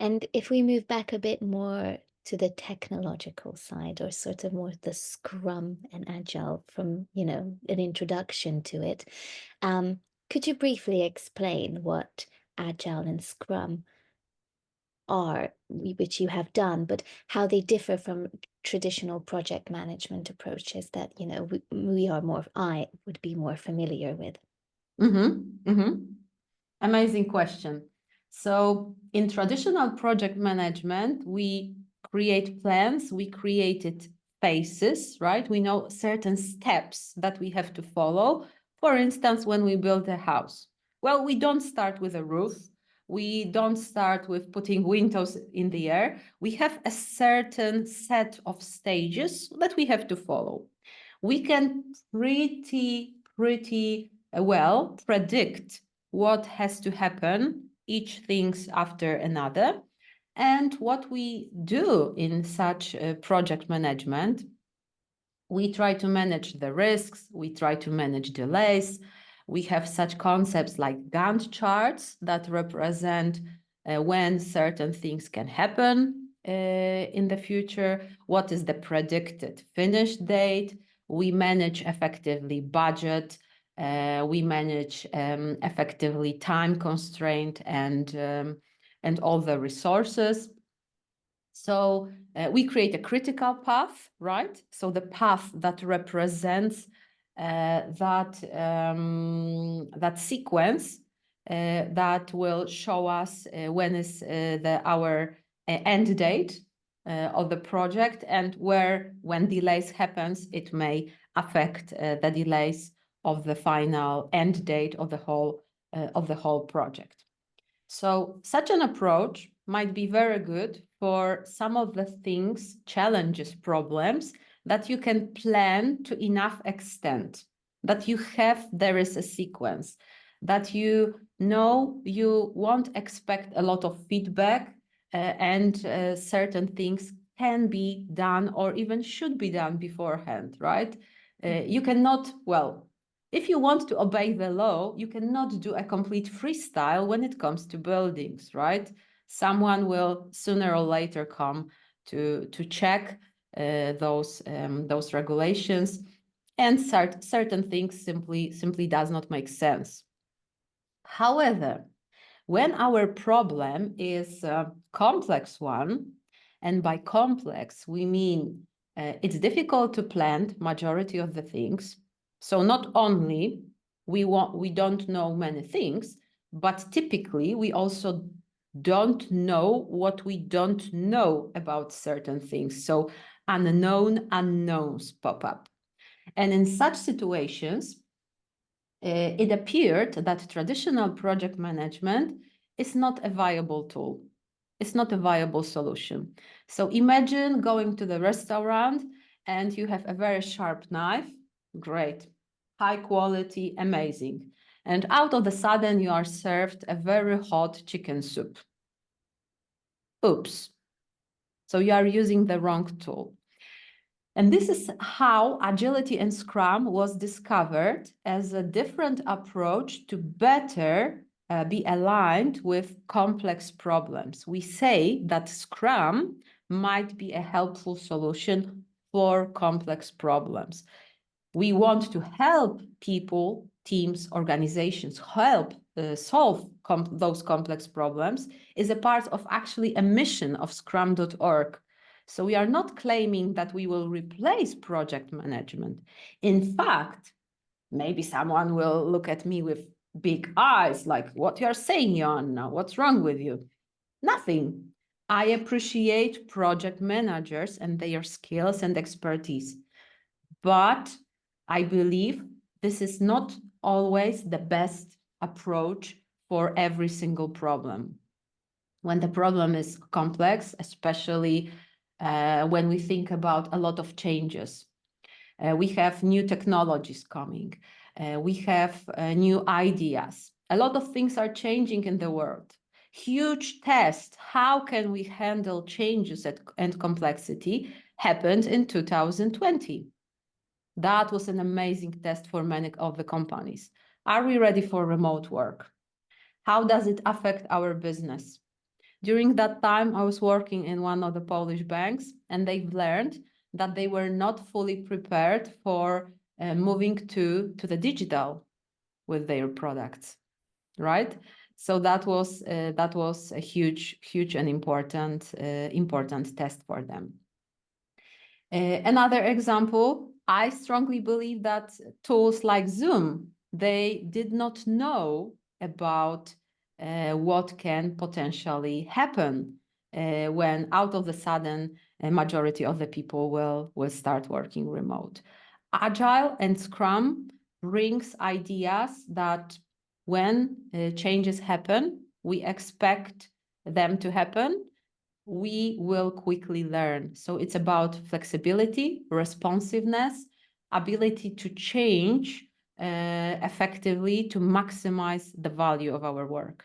And if we move back a bit more to the technological side, or sort of more the Scrum and Agile from, an introduction to it, could you briefly explain what Agile and Scrum are, which you have done, but how they differ from traditional project management approaches that, I would be more familiar with? Mm-hmm. Mm-hmm. Amazing question. So in traditional project management, we create plans, we created phases, right? We know certain steps that we have to follow. For instance, when we build a house, well, we don't start with a roof. We don't start with putting windows in the air. We have a certain set of stages that we have to follow. We can pretty well predict what has to happen, each things after another. And what we do in such project management, we try to manage the risks, we try to manage delays. We have such concepts like Gantt charts that represent when certain things can happen in the future, what is the predicted finish date. We manage effectively budget, we manage effectively time constraint and all the resources. So we create a critical path, right? So the path that represents that sequence that will show us when is our end date of the project, and when delays happens, it may affect the delays of the final end date of the whole project. So such an approach might be very good for some of the things, challenges, problems that you can plan to enough extent, that there is a sequence, that you know you won't expect a lot of feedback and certain things can be done or even should be done beforehand, right? You cannot, well, if you want to obey the law, you cannot do a complete freestyle when it comes to buildings, right? Someone will sooner or later come to check those regulations, and certain things simply does not make sense. However, when our problem is a complex one, and by complex we mean it's difficult to plan majority of the things. So not only we don't know many things, but typically we also don't know what we don't know about certain things. So unknown unknowns pop up. And in such situations, it appeared that traditional project management is not a viable tool. It's not a viable solution. So imagine going to the restaurant and you have a very sharp knife. Great, high quality, amazing. And out of the sudden you are served a very hot chicken soup. Oops. So you are using the wrong tool. And this is how Agility and Scrum was discovered as a different approach to better be aligned with complex problems. We say that Scrum might be a helpful solution for complex problems. We want to help people, teams, organizations solve those complex problems is a part of actually a mission of Scrum.org. So we are not claiming that we will replace project management. In fact, maybe someone will look at me with big eyes like, what you're saying, Joanna, what's wrong with you? Nothing. I appreciate project managers and their skills and expertise, but I believe this is not always the best approach for every single problem. When the problem is complex, especially when we think about a lot of changes. We have new technologies coming. We have new ideas. A lot of things are changing in the world. Huge test, how can we handle changes and complexity, happened in 2020. That was an amazing test for many of the companies. Are we ready for remote work? How does it affect our business? During that time, I was working in one of the Polish banks, and they've learned that they were not fully prepared for moving to the digital with their products, right? So that was a huge and important test for them. Another example, I strongly believe that tools like Zoom, they did not know about what can potentially happen when out of the sudden a majority of the people will start working remote. Agile and Scrum brings ideas that when changes happen, we expect them to happen, we will quickly learn. So it's about flexibility, responsiveness, ability to change effectively to maximize the value of our work.